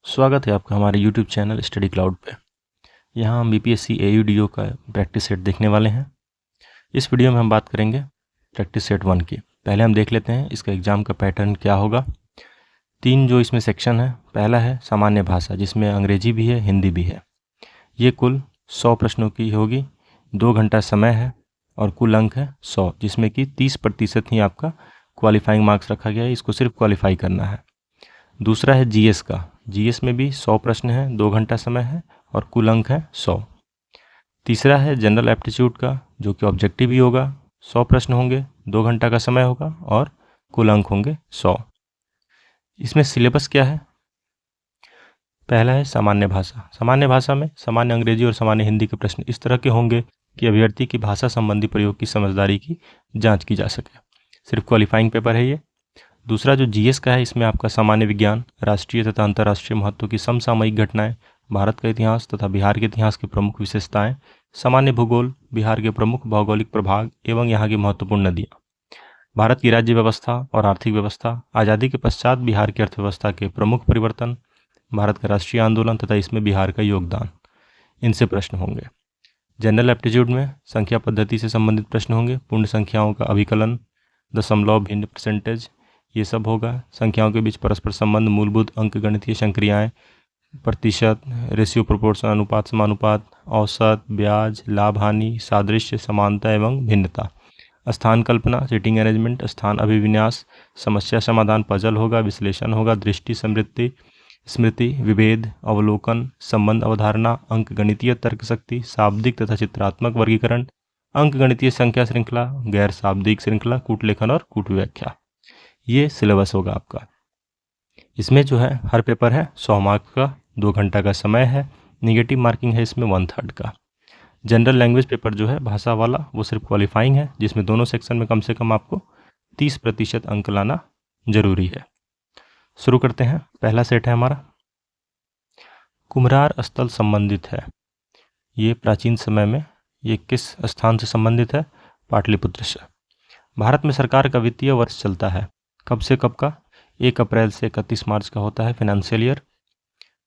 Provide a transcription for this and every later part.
स्वागत है आपका हमारे YouTube चैनल स्टडी क्लाउड पे। यहाँ हम BPSC AUDO का प्रैक्टिस सेट देखने वाले हैं। इस वीडियो में हम बात करेंगे प्रैक्टिस सेट 1 की। पहले हम देख लेते हैं इसका एग्ज़ाम का पैटर्न क्या होगा। 3 जो इसमें सेक्शन है, पहला है सामान्य भाषा जिसमें अंग्रेजी भी है, हिंदी भी है। ये कुल 100 प्रश्नों की होगी, 2 घंटा समय है और कुल अंक है 100, जिसमें कि 30% ही आपका क्वालिफाइंग मार्क्स रखा गया है। इसको सिर्फ क्वालिफाई करना है। दूसरा है GS का। GS में भी 100 प्रश्न हैं, 2 घंटा समय है और कुल अंक है 100। तीसरा है जनरल एप्टीट्यूड का, जो कि ऑब्जेक्टिव ही होगा। 100 प्रश्न होंगे, 2 घंटा का समय होगा और कुल अंक होंगे 100। इसमें सिलेबस क्या है? पहला है सामान्य भाषा। सामान्य भाषा में सामान्य अंग्रेजी और सामान्य हिंदी के प्रश्न इस तरह के होंगे कि अभ्यर्थी की भाषा संबंधी प्रयोग की समझदारी की जाँच की जा सके। सिर्फ क्वालिफाइंग पेपर है ये। दूसरा जो GS का है, इसमें आपका सामान्य विज्ञान, राष्ट्रीय तथा अंतर्राष्ट्रीय महत्व की समसामयिक घटनाएं, भारत का इतिहास तथा बिहार के इतिहास की प्रमुख विशेषताएं, सामान्य भूगोल, बिहार के प्रमुख भौगोलिक प्रभाग एवं यहाँ की महत्वपूर्ण नदियाँ, भारत की राज्य व्यवस्था और आर्थिक व्यवस्था, आज़ादी के पश्चात बिहार की अर्थव्यवस्था के प्रमुख परिवर्तन, भारत का राष्ट्रीय आंदोलन तथा इसमें बिहार का योगदान, इनसे प्रश्न होंगे। जनरल एप्टीट्यूड में संख्या पद्धति से संबंधित प्रश्न होंगे। पूर्ण संख्याओं का अभिकलन, दशमलव, भिन्न, परसेंटेज, ये सब होगा। संख्याओं के बीच परस्पर संबंध, मूलभूत अंकगणितीय संक्रियाएं, प्रतिशत, रेशियो, प्रोपोर्शन, अनुपात, समानुपात, औसत, ब्याज, लाभ हानि, सादृश्य, समानता एवं भिन्नता, स्थान कल्पना, सीटिंग अरेंजमेंट, स्थान अभिविन्यास, समस्या समाधान, पजल होगा, विश्लेषण होगा, दृष्टि, स्मृति, विभेद, अवलोकन, संबंध अवधारणा, अंकगणितीय तर्क शक्ति, शाब्दिक तथा चित्रात्मक वर्गीकरण, अंकगणितीय संख्या श्रृंखला, गैर शाब्दिक श्रृंखला, कूटलेखन और कूट व्याख्या। ये सिलेबस होगा आपका। इसमें जो है हर पेपर है 100 मार्क्स का, 2 घंटा का समय है। निगेटिव मार्किंग है इसमें 1/3 का। जनरल लैंग्वेज पेपर जो है भाषा वाला, वो सिर्फ क्वालिफाइंग है, जिसमें दोनों सेक्शन में कम से कम आपको 30% अंक लाना जरूरी है। शुरू करते हैं। पहला सेट है हमारा कुम्हरार स्थल संबंधित है। ये प्राचीन समय में ये किस स्थान से संबंधित है? पाटलिपुत्र से। भारत में सरकार का वित्तीय वर्ष चलता है कब से कब का? 1 अप्रैल से 31 मार्च का होता है फाइनेंशियल ईयर।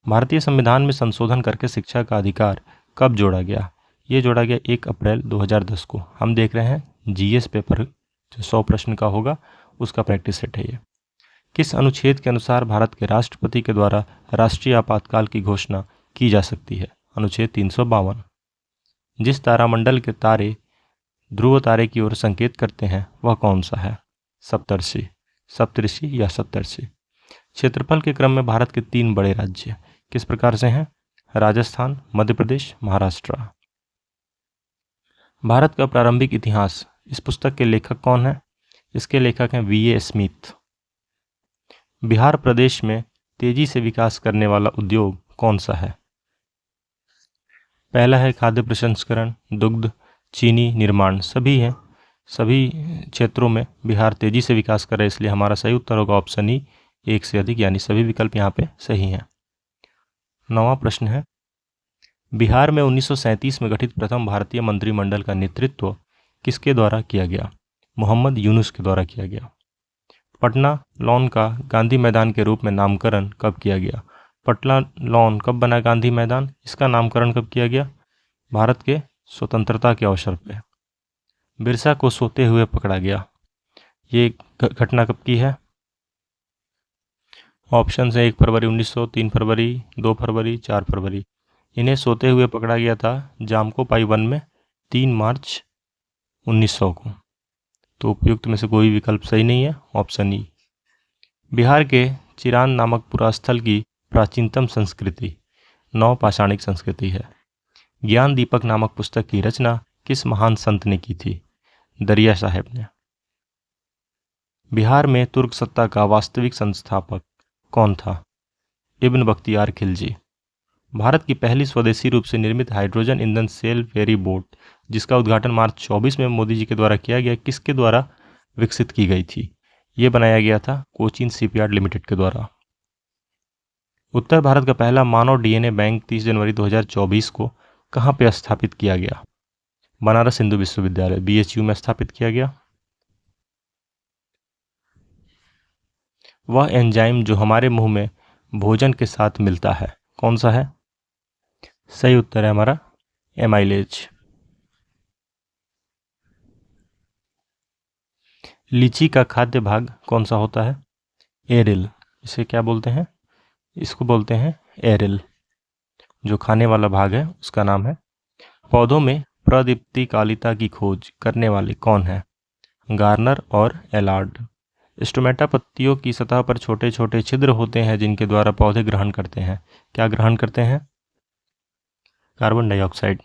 भारतीय संविधान में संशोधन करके शिक्षा का अधिकार कब जोड़ा गया? ये जोड़ा गया 1 अप्रैल 2010 को। हम देख रहे हैं GS पेपर जो 100 प्रश्न का होगा, उसका प्रैक्टिस सेट है ये। किस अनुच्छेद के अनुसार भारत के राष्ट्रपति के द्वारा राष्ट्रीय आपातकाल की घोषणा की जा सकती है? अनुच्छेद 352। जिस तारामंडल के तारे ध्रुव तारे की ओर संकेत करते हैं वह कौन सा है? सप्तर्षि, सप्तऋषि या सप्तर्षि। क्षेत्रफल के क्रम में भारत के 3 बड़े राज्य किस प्रकार से हैं? राजस्थान, मध्य प्रदेश, महाराष्ट्र। भारत का प्रारंभिक इतिहास, इस पुस्तक के लेखक कौन है? इसके लेखक हैं VA स्मिथ। बिहार प्रदेश में तेजी से विकास करने वाला उद्योग कौन सा है? पहला है खाद्य प्रसंस्करण, दुग्ध, चीनी निर्माण, सभी हैं। सभी क्षेत्रों में बिहार तेजी से विकास कर रहा है, इसलिए हमारा सही उत्तर होगा ऑप्शन ई, 1 से अधिक, यानी सभी विकल्प यहाँ पे सही हैं। 9वां प्रश्न है बिहार में 1937 में गठित प्रथम भारतीय मंत्रिमंडल का नेतृत्व किसके द्वारा किया गया? मोहम्मद यूनुस के द्वारा किया गया। पटना लॉन का गांधी मैदान के रूप में नामकरण कब किया गया? पटना लॉन कब बना गांधी मैदान? इसका नामकरण कब किया गया? भारत के स्वतंत्रता के अवसर पे। बिरसा को सोते हुए पकड़ा गया, ये घटना कब की है? ऑप्शन है 1 फरवरी 1900, 3 फरवरी, 2 फरवरी, 4 फरवरी। इन्हें सोते हुए पकड़ा गया था जामकोपाई वन में 3 मार्च 1900 को। तो उपयुक्त में से कोई विकल्प सही नहीं है, ऑप्शन ई। बिहार के चिरान नामक पुरास्थल की प्राचीनतम संस्कृति नवपाषाणिक संस्कृति है। ज्ञान दीपक नामक पुस्तक की रचना किस महान संत ने की थी? दरिया साहब ने। बिहार में तुर्क सत्ता का वास्तविक संस्थापक कौन था? इब्न बख्तियार खिलजी। भारत की पहली स्वदेशी रूप से निर्मित हाइड्रोजन ईंधन सेल फेरी बोट, जिसका उद्घाटन मार्च 24 में मोदी जी के द्वारा किया गया, किसके द्वारा विकसित की गई थी? ये बनाया गया था कोचीन शिपयार्ड लिमिटेड के द्वारा। उत्तर भारत का पहला मानव DNA बैंक 30 जनवरी 2024 को कहाँ पे स्थापित किया गया? बनारस हिंदू विश्वविद्यालय BHU में स्थापित किया गया। वह एंजाइम जो हमारे मुंह में भोजन के साथ मिलता है? कौन सा है? सही उत्तर है हमारा एमाइलेज। लीची का खाद्य भाग कौन सा होता है? एरिल। इसे क्या बोलते हैं? इसको बोलते हैं एरिल। जो खाने वाला भाग है उसका नाम है। पौधों में प्रदीप्तिकालिता की खोज करने वाले कौन है? गार्नर और एलार्ड। स्टोमेटा पत्तियों की सतह पर छोटे छोटे छिद्र होते हैं जिनके द्वारा पौधे ग्रहण करते हैं। क्या ग्रहण करते हैं? Carbon dioxide.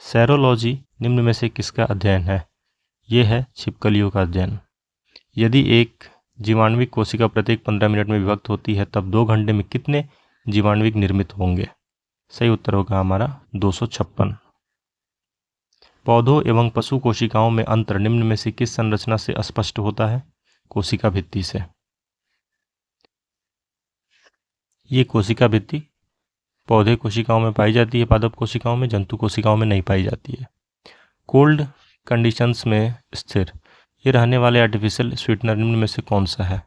सेरोलॉजी निम्न में से किसका अध्ययन है? यह है छिपकलियों का अध्ययन। यदि एक जीवाणुविक कोशिका प्रत्येक 15 मिनट में विभक्त होती है तब 2 घंटे में कितने जीवाणुविक निर्मित होंगे? सही उत्तर होगा हमारा 256। पौधों एवं पशु कोशिकाओं में अंतर निम्न में से किस संरचना से स्पष्ट होता है? कोशिका भित्ति से। ये कोशिका भित्ति पौधे कोशिकाओं में पाई जाती है, पादप कोशिकाओं में, जंतु कोशिकाओं में नहीं पाई जाती है। कोल्ड कंडीशंस में स्थिर ये रहने वाले आर्टिफिशियल स्वीटनर निम्न में से कौन सा है?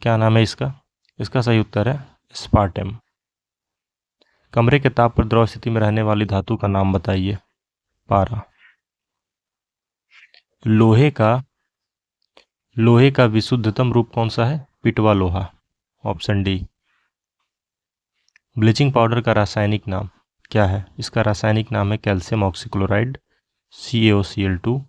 क्या नाम है इसका? इसका सही उत्तर है स्पार्टेम। कमरे के ताप पर द्रव स्थिति में रहने वाली धातु का नाम बताइए। पारा। लोहे का विशुद्धतम रूप कौन सा है? पिटवा लोहा। Option D. ब्लीचिंग पाउडर का रासायनिक नाम क्या है? इसका रासायनिक नाम है कैल्शियम ऑक्सीक्लोराइड CaOCl2।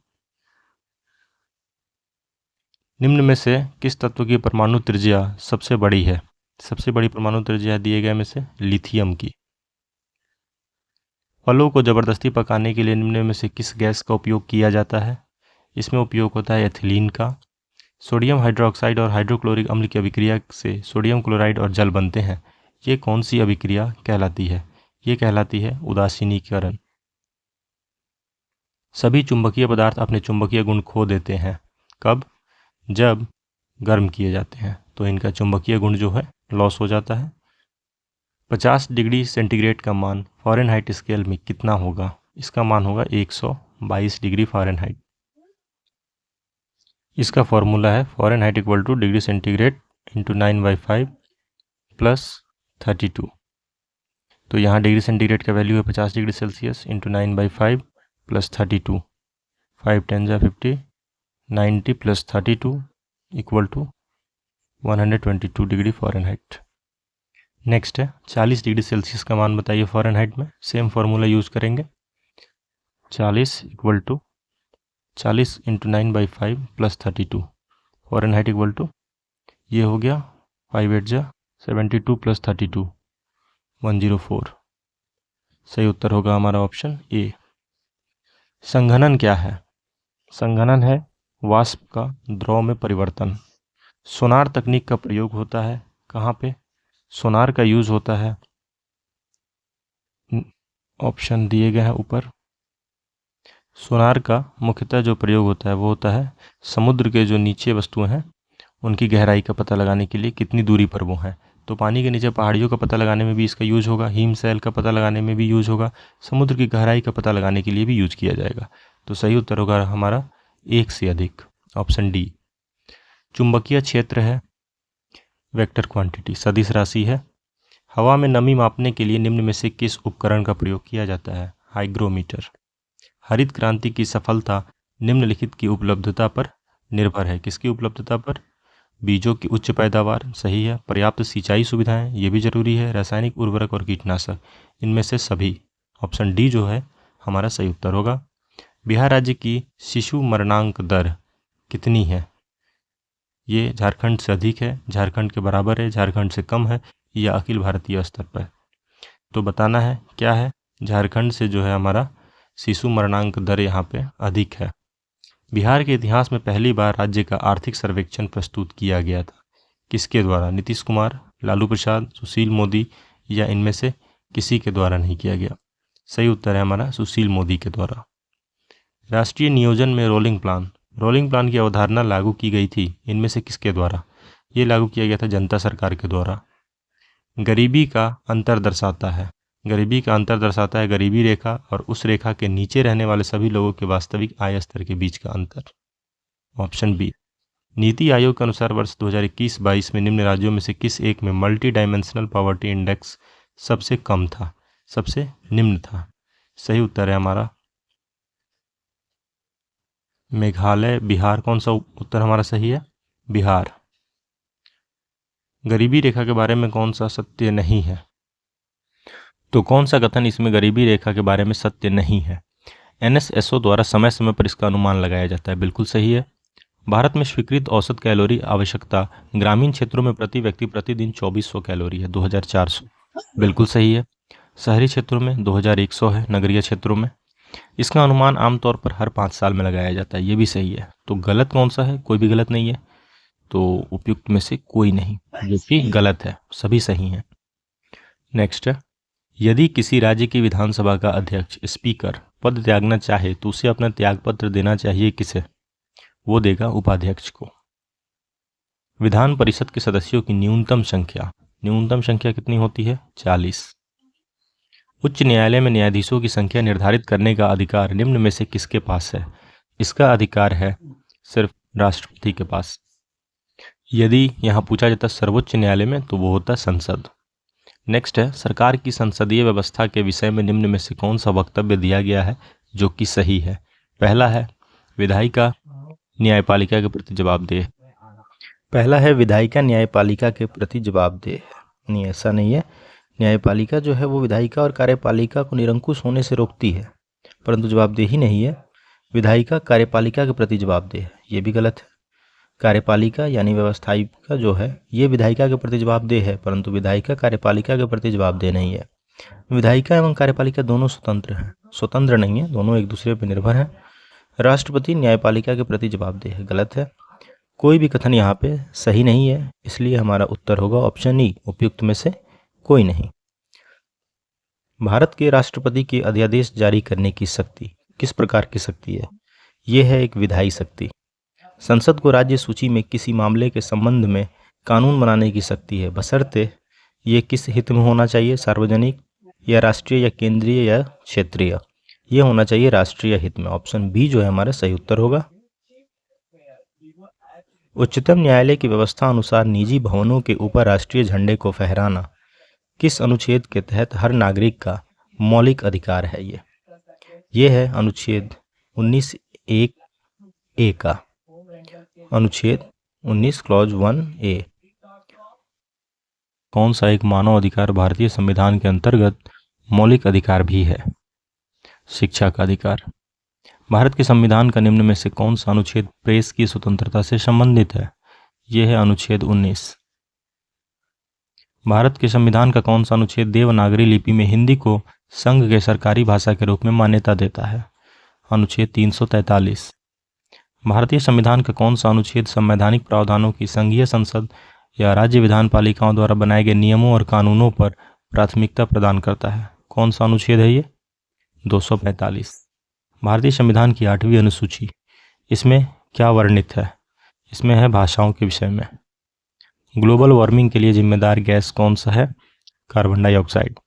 निम्न में से किस तत्व की परमाणु त्रिज्या सबसे बड़ी है? सबसे बड़ी परमाणु त्रिज्या दिए गए में से लिथियम की। फलों को जबरदस्ती पकाने के लिए निम्न में से किस गैस का उपयोग किया जाता है? इसमें उपयोग होता है एथिलीन का। सोडियम हाइड्रोक्साइड और हाइड्रोक्लोरिक अम्ल की अभिक्रिया से सोडियम क्लोराइड और जल बनते हैं। ये कौन सी अभिक्रिया कहलाती है? ये कहलाती है उदासीनीकरण। सभी चुंबकीय पदार्थ अपने चुंबकीय गुण खो देते हैं। कब? जब गर्म किए जाते हैं तो इनका चुंबकीय गुण जो है लॉस हो जाता है। 50 डिग्री सेंटीग्रेड का मान फ़ारेनहाइट स्केल में कितना होगा? इसका मान होगा 122 डिग्री फ़ारेनहाइट। इसका फॉर्मूला है Fahrenheit equal two degree centigrade into 9/5 plus 32। तो यहाँ डिग्री सेंटीग्रेड का वैल्यू है 50 डिग्री सेल्सियस इंटू 9/5 प्लस 32। 5 10 जा 50, 90 plus 32 equal to 122 degree Fahrenheit. Next है 40 डिग्री सेल्सियस का मान बताइए फ़ारेनहाइट में। सेम फार्मूला यूज़ करेंगे। 40 equal to 40 into 9/5 plus 32 Fahrenheit equal to ये हो गया 5 8 जा 72 प्लस 32 104। सही उत्तर होगा हमारा ऑप्शन ए। संघनन क्या है? संघनन है वाष्प का द्रव में परिवर्तन। सोनार तकनीक का प्रयोग होता है कहाँ पे? सोनार का यूज़ होता है, ऑप्शन दिए गए हैं ऊपर। सोनार का मुख्यतः जो प्रयोग होता है वो होता है समुद्र के जो नीचे वस्तुएं हैं उनकी गहराई का पता लगाने के लिए, कितनी दूरी पर वो हैं। तो पानी के नीचे पहाड़ियों का पता लगाने में भी इसका यूज होगा, हिमशैल का पता लगाने में भी यूज होगा, समुद्र की गहराई का पता लगाने के लिए भी यूज किया जाएगा। तो सही उत्तर होगा हमारा 1 से अधिक, ऑप्शन डी। चुंबकीय क्षेत्र है वेक्टर क्वांटिटी, सदिश राशि है। हवा में नमी मापने के लिए निम्न में से किस उपकरण का प्रयोग किया जाता है? हाइग्रोमीटर। हरित क्रांति की सफलता निम्नलिखित की उपलब्धता पर निर्भर है। किसकी उपलब्धता पर? बीजों की उच्च पैदावार, सही है। पर्याप्त सिंचाई सुविधाएं, ये भी जरूरी है। रासायनिक उर्वरक और कीटनाशक, इनमें से सभी, ऑप्शन डी जो है हमारा सही उत्तर होगा। बिहार राज्य की शिशु मरणांक दर कितनी है? ये झारखंड से अधिक है, झारखंड के बराबर है, झारखंड से कम है, या अखिल भारतीय स्तर पर? तो बताना है क्या है। झारखंड से जो है हमारा शिशु मरणांक दर यहाँ पे अधिक है। बिहार के इतिहास में पहली बार राज्य का आर्थिक सर्वेक्षण प्रस्तुत किया गया था। किसके द्वारा? नीतीश कुमार, लालू प्रसाद, सुशील मोदी, या इनमें से किसी के द्वारा नहीं किया गया? सही उत्तर है हमारा सुशील मोदी के द्वारा। राष्ट्रीय नियोजन में रोलिंग प्लान की अवधारणा लागू की गई थी, इनमें से किसके द्वारा? ये लागू किया गया था जनता सरकार के द्वारा। गरीबी का अंतर दर्शाता है, गरीबी का अंतर दर्शाता है गरीबी रेखा और उस रेखा के नीचे रहने वाले सभी लोगों के वास्तविक आय स्तर के बीच का अंतर, ऑप्शन बी। नीति आयोग के अनुसार वर्ष 2021-22 में निम्न राज्यों में से किस एक में मल्टी डायमेंशनल पॉवर्टी इंडेक्स सबसे कम था, सबसे निम्न था? सही उत्तर है हमारा मेघालय, बिहार। कौन सा उत्तर हमारा सही है? बिहार। गरीबी रेखा के बारे में कौन सा सत्य नहीं है? तो कौन सा कथन इसमें गरीबी रेखा के बारे में सत्य नहीं है? NSSO द्वारा समय समय पर इसका अनुमान लगाया जाता है। बिल्कुल सही है। भारत में स्वीकृत औसत कैलोरी आवश्यकता ग्रामीण क्षेत्रों में प्रति व्यक्ति प्रतिदिन 2400 कैलोरी है, 2400। बिल्कुल सही है। शहरी क्षेत्रों में 2100 है, नगरीय क्षेत्रों में। इसका अनुमान आमतौर पर हर 5 साल में लगाया जाता है। ये भी सही है। तो गलत कौन सा है? कोई भी गलत नहीं है। तो उपयुक्त में से कोई नहीं, जो कि गलत है। सभी सही हैं। नेक्स्ट है, यदि किसी राज्य की विधानसभा का अध्यक्ष स्पीकर पद त्यागना चाहे तो उसे अपना त्यागपत्र देना चाहिए किसे? वो देगा उपाध्यक्ष को। विधान परिषद के सदस्यों की न्यूनतम संख्या कितनी होती है? 40। उच्च न्यायालय में न्यायाधीशों की संख्या निर्धारित करने का अधिकार निम्न में से किसके पास है? इसका अधिकार है सिर्फ राष्ट्रपति के पास। यदि यहाँ पूछा जाता सर्वोच्च न्यायालय में तो वो होता संसद। नेक्स्ट है, सरकार की संसदीय व्यवस्था के विषय में निम्न में से कौन सा वक्तव्य दिया गया है जो कि सही है? पहला है, विधायिका न्यायपालिका के प्रति जवाबदेह। पहला है, विधायिका न्यायपालिका के प्रति जवाबदेह। नहीं, ऐसा नहीं है। न्यायपालिका जो है वो विधायिका और कार्यपालिका को निरंकुश होने से रोकती है, परंतु जवाबदेही नहीं है। विधायिका कार्यपालिका के प्रति जवाबदेह, ये भी गलत है। कार्यपालिका यानी व्यवस्थायिका जो है ये विधायिका के प्रति जवाबदेह है, परंतु विधायिका कार्यपालिका के प्रति जवाबदेह नहीं है। विधायिका एवं कार्यपालिका दोनों स्वतंत्र हैं, स्वतंत्र नहीं है, दोनों एक दूसरे पर निर्भर हैं। राष्ट्रपति न्यायपालिका के प्रति जवाबदेह है, गलत है। कोई भी कथन यहाँ पे सही नहीं है, इसलिए हमारा उत्तर होगा ऑप्शन ई, उपयुक्त में से कोई नहीं। भारत के राष्ट्रपति के अध्यादेश जारी करने की शक्ति किस प्रकार की शक्ति है? ये है एक विधायी शक्ति। संसद को राज्य सूची में किसी मामले के संबंध में कानून बनाने की शक्ति है, बशर्ते ये किस हित में होना चाहिए? सार्वजनिक या राष्ट्रीय या केंद्रीय या क्षेत्रीय? ये होना चाहिए राष्ट्रीय हित में। ऑप्शन बी जो है हमारा सही उत्तर होगा। उच्चतम न्यायालय की व्यवस्था अनुसार निजी भवनों के ऊपर राष्ट्रीय झंडे को फहराना किस अनुच्छेद के तहत हर नागरिक का मौलिक अधिकार है? ये है अनुच्छेद 19(1)(a) का, अनुच्छेद 19 क्लॉज 1(a). कौन सा एक मानव अधिकार भारतीय संविधान के अंतर्गत मौलिक अधिकार भी है? शिक्षा का अधिकार। भारत के संविधान का निम्न में से कौन सा अनुच्छेद प्रेस की स्वतंत्रता से संबंधित है? यह है अनुच्छेद 19। भारत के संविधान का कौन सा अनुच्छेद देवनागरी लिपि में हिंदी को संघ के सरकारी भाषा के रूप में मान्यता देता है? अनुच्छेद 343। भारतीय संविधान का कौन सा अनुच्छेद संवैधानिक प्रावधानों की संघीय संसद या राज्य विधान पालिकाओं द्वारा बनाए गए नियमों और कानूनों पर प्राथमिकता प्रदान करता है? कौन सा अनुच्छेद है ये? 245। भारतीय संविधान की 8वीं अनुसूची, इसमें क्या वर्णित है? इसमें है भाषाओं के विषय में। ग्लोबल वार्मिंग के लिए जिम्मेदार गैस कौन सा है? Carbon dioxide.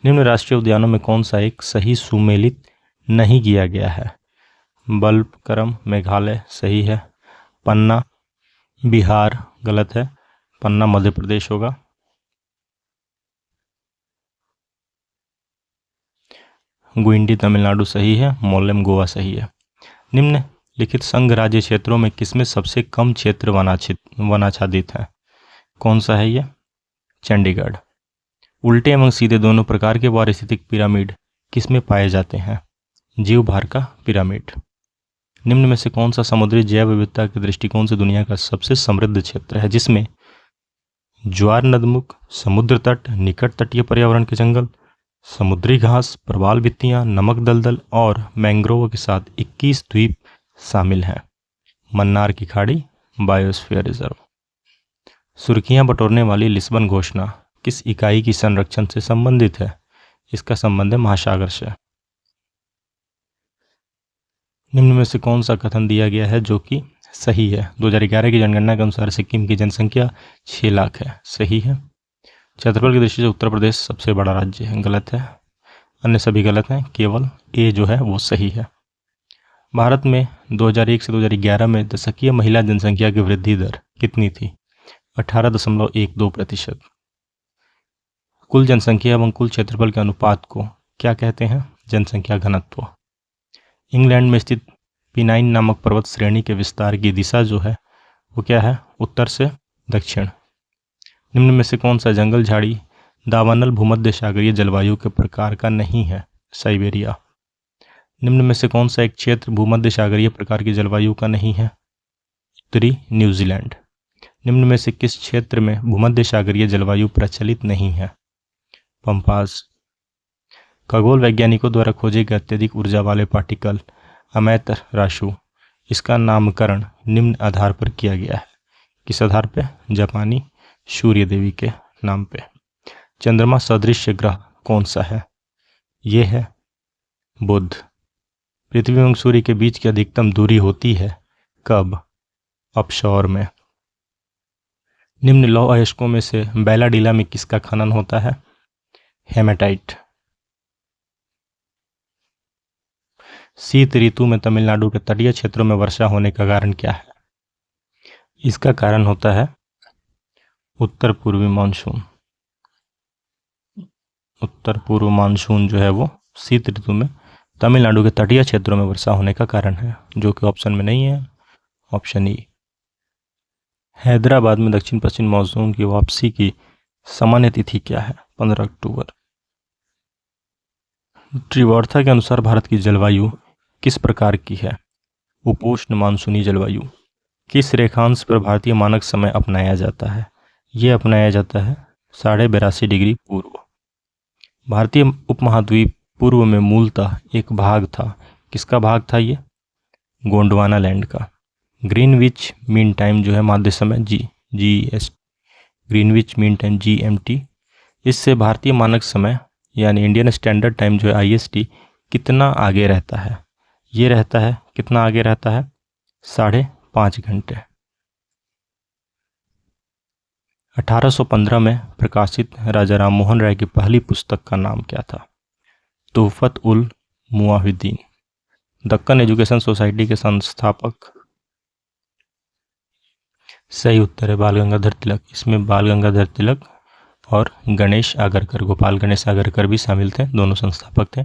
निम्न राष्ट्रीय उद्यानों में कौन सा एक सही सुमेलित नहीं किया गया है? बल्बकरम मेघालय सही है। पन्ना बिहार गलत है। पन्ना मध्य प्रदेश होगा। गुइंडी तमिलनाडु सही है। मोलेम गोवा सही है। निम्नलिखित संघ राज्य क्षेत्रों में किसमें सबसे कम क्षेत्र वनाच्छादित है? कौन सा है ये? चंडीगढ़। उल्टे एवं सीधे दोनों प्रकार के पारिस्थितिक पिरामिड किसमें पाए जाते हैं? जीव भार का पिरामिड। निम्न में से कौन सा समुद्री जैव विविधता के दृष्टिकोण से दुनिया का सबसे समृद्ध क्षेत्र है, जिसमें ज्वार नदमुख, समुद्र तट, निकट तटीय पर्यावरण के जंगल, समुद्री घास, प्रवाल भित्तियां, नमक दलदल और मैंग्रोव के साथ 21 द्वीप शामिल हैं? मन्नार की खाड़ी बायोस्फीयर रिजर्व। सुर्खियां बटोरने वाली लिस्बन घोषणा किस इकाई की संरक्षण से संबंधित है? इसका संबंध है महासागर से। निम्न में से कौन सा कथन दिया गया है जो कि सही है? 2011 की जनगणना के अनुसार सिक्किम की जनसंख्या 6 लाख है, सही है। क्षेत्रफल की दृष्टि से उत्तर प्रदेश सबसे बड़ा राज्य है, गलत है। अन्य सभी गलत हैं, केवल ए जो है वो सही है। भारत में 2001 से 2011 में दशकीय महिला जनसंख्या की वृद्धि दर कितनी थी? 18.12%। कुल जनसंख्या एवं कुल क्षेत्रफल के अनुपात को क्या कहते हैं? जनसंख्या घनत्व। इंग्लैंड में स्थित पिनाइन नामक पर्वत श्रेणी के विस्तार की दिशा जो है वो क्या है? उत्तर से दक्षिण। निम्न में से कौन सा जंगल झाड़ी दावानल भूमध्य सागरीय जलवायु के प्रकार का नहीं है? साइबेरिया। निम्न में से कौन सा एक क्षेत्र भूमध्य सागरीय प्रकार की जलवायु का नहीं है? उत्तरी न्यूजीलैंड। निम्न में से किस क्षेत्र में भूमध्य सागरीय जलवायु प्रचलित नहीं है? पंपास। खगोल वैज्ञानिकों द्वारा खोजे गए अत्यधिक ऊर्जा वाले पार्टिकल अमैतर राशु, इसका नामकरण निम्न आधार पर किया गया है। किस आधार पे? जापानी सूर्य देवी के नाम पे। चंद्रमा सदृश ग्रह कौन सा है? ये है बुध। पृथ्वी एवं सूर्य के बीच की अधिकतम दूरी होती है कब? अपशौर में। निम्न लौह अयस्कों में से बैलाडीला में किसका खनन होता है? हेमेटाइट। शीत ऋतु में तमिलनाडु के तटीय क्षेत्रों में वर्षा होने का कारण क्या है? इसका कारण होता है उत्तर पूर्वी मानसून। उत्तर पूर्व मानसून जो है वो शीत ऋतु में तमिलनाडु के तटीय क्षेत्रों में वर्षा होने का कारण है, जो कि ऑप्शन में नहीं है, ऑप्शन ई। हैदराबाद में दक्षिण पश्चिम मानसून की वापसी की सामान्य तिथि क्या है? 15 अक्टूबर। त्रिवार्था के अनुसार भारत की जलवायु किस प्रकार की है? उपोष्ण मानसूनी जलवायु। किस रेखांश पर भारतीय मानक समय अपनाया जाता है? ये अपनाया जाता है 82.5 डिग्री पूर्व। भारतीय उपमहाद्वीप पूर्व में मूलतः एक भाग था। किसका भाग था ये? गोंडवाना लैंड का। ग्रीनविच मीन टाइम जो है माध्य समय GMT, Greenwich mean time GMT, इससे भारतीय मानक समय यानी इंडियन स्टैंडर्ड टाइम जो है IST कितना आगे रहता है? ये रहता है कितना आगे रहता है? 5.5 घंटे। 1815 में प्रकाशित राजा राम मोहन राय की पहली पुस्तक का नाम क्या था? तोहफत उल मुआहिदीन। दक्कन एजुकेशन सोसाइटी के संस्थापक? सही उत्तर है बाल गंगाधर तिलक। इसमें बाल गंगाधर तिलक और गणेश आगरकर, गोपाल गणेश आगरकर भी शामिल थे, दोनों संस्थापक थे।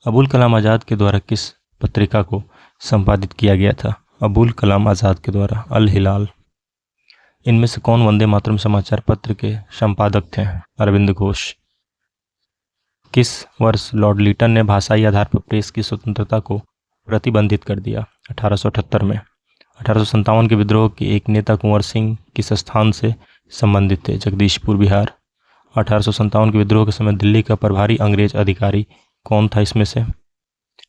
अबुल कलाम आज़ाद के द्वारा किस पत्रिका को संपादित किया गया था? अबुल कलाम आज़ाद के द्वारा अल हिलाल। इनमें से कौन वंदे मातरम समाचार पत्र के संपादक थे? अरविंद घोष। किस वर्ष लॉर्ड लीटन ने भाषाई आधार पर प्रेस की स्वतंत्रता को प्रतिबंधित कर दिया? 1878 में। 1857 के विद्रोह के एक नेता कुंवर सिंह किस स्थान से संबंधित थे? जगदीशपुर, बिहार। 1857 के विद्रोह के समय दिल्ली का प्रभारी अंग्रेज अधिकारी कौन था इसमें से?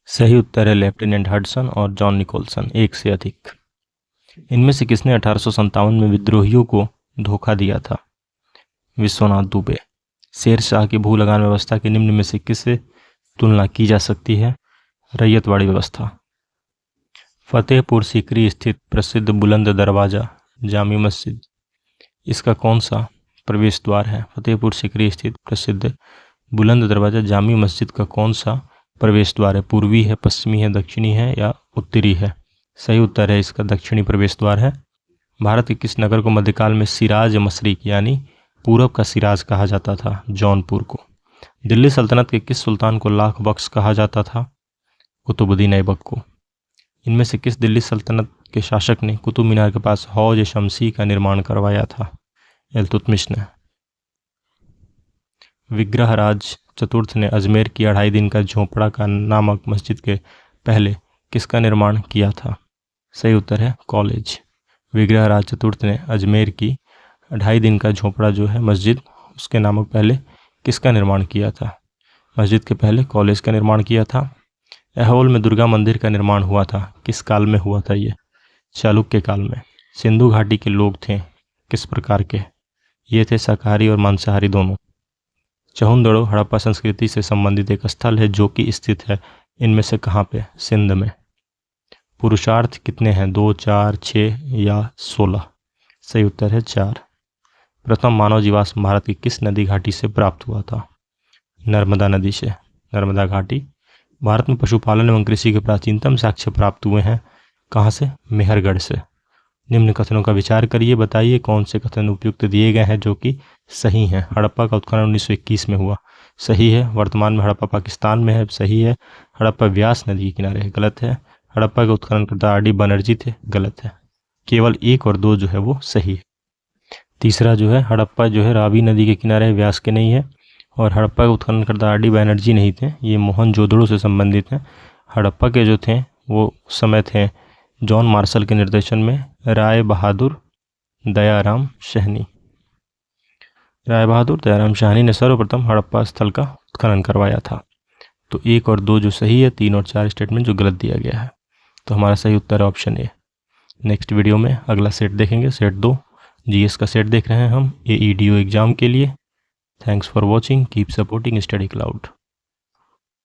सही उत्तर है लेफ्टिनेंट हडसन और जॉन निकोलसन, एक से अधिक। इनमें से किसने 1857 में विद्रोहियों को धोखा दिया था? विश्वनाथ दुबे। शेर शाह की भू लगान व्यवस्था की निम्न में से किससे तुलना की जा सकती है? रैयतवाड़ी व्यवस्था। फतेहपुर सीकरी स्थित प्रसिद्ध बुलंद दरवाजा जामी मस्जिद, इसका कौन सा प्रवेश द्वार है? फतेहपुर सीकरी स्थित प्रसिद्ध बुलंद दरवाजा जामी मस्जिद का कौन सा प्रवेश द्वार है? पूर्वी है, पश्चिमी है, दक्षिणी है या उत्तरी है? सही उत्तर है इसका दक्षिणी प्रवेश द्वार है। भारत के किस नगर को मध्यकाल में सिराज मशरिक यानी पूरब का सिराज कहा जाता था? जौनपुर को। दिल्ली सल्तनत के किस सुल्तान को लाख बख्श कहा जाता था? कुतुबुद्दीन ऐबक को। इनमें से किस दिल्ली सल्तनत के शासक ने कुतुब मीनार के पास हौज शमसी का निर्माण करवाया था? इल्तुतमिश ने। विग्रहराज चतुर्थ ने अजमेर की 2.5 दिन का झोपड़ा का नामक मस्जिद के पहले किसका निर्माण किया था? सही उत्तर है कॉलेज। विग्रहराज चतुर्थ ने अजमेर की 2.5 दिन का झोपड़ा जो है मस्जिद, उसके नामक पहले किसका निर्माण किया था? मस्जिद के पहले कॉलेज का निर्माण किया था। ऐहोल में दुर्गा मंदिर का निर्माण हुआ था, किस काल में हुआ था ये? चालुक्य काल में। सिंधु घाटी के लोग थे किस प्रकार के? ये थे शाकाहारी और मांसाहारी दोनों। चहुंदड़ो हड़प्पा संस्कृति से संबंधित एक स्थल है जो कि स्थित है इनमें से कहाँ पे? सिंध में। पुरुषार्थ कितने हैं? 2, 4, 6 या 16? सही उत्तर है 4। प्रथम मानव जीवाश्म भारत की किस नदी घाटी से प्राप्त हुआ था? नर्मदा नदी से। नर्मदा घाटी भारत में पशुपालन एवं कृषि के प्राचीनतम साक्ष्य प्राप्त हुए हैं कहाँ से? मेहरगढ़ से। निम्न कथनों का विचार करिए, बताइए कौन से कथन उपयुक्त दिए गए हैं जो कि सही हैं। हड़प्पा का उत्खनन 1921 में हुआ, सही है। वर्तमान में हड़प्पा पाकिस्तान में है, सही है। हड़प्पा व्यास नदी के किनारे है, गलत है। हड़प्पा के उत्खननकर्ता आर डी बनर्जी थे, गलत है। केवल 1 और 2 जो है वो सही है। तीसरा जो है हड़प्पा जो है रावी नदी के किनारे है, व्यास के नहीं है। और हड़प्पा के उत्खननकर्ता आर डी बनर्जी नहीं थे, ये मोहनजोदड़ो से संबंधित हैं। हड़प्पा के जो थे वो उस समय थे जॉन मार्शल के निर्देशन में राय बहादुर दयाराम शाहनी। राय बहादुर दयाराम शाहनी ने सर्वप्रथम हड़प्पा स्थल का उत्खनन करवाया था। तो 1 और 2 जो सही है, 3 और 4 स्टेटमेंट जो गलत दिया गया है। तो हमारा सही उत्तर है ऑप्शन ए। नेक्स्ट वीडियो में अगला सेट देखेंगे, सेट 2 जीएस का सेट देख रहे हैं हम AEDO एग्जाम के लिए। Thanks for watching, keep supporting study cloud.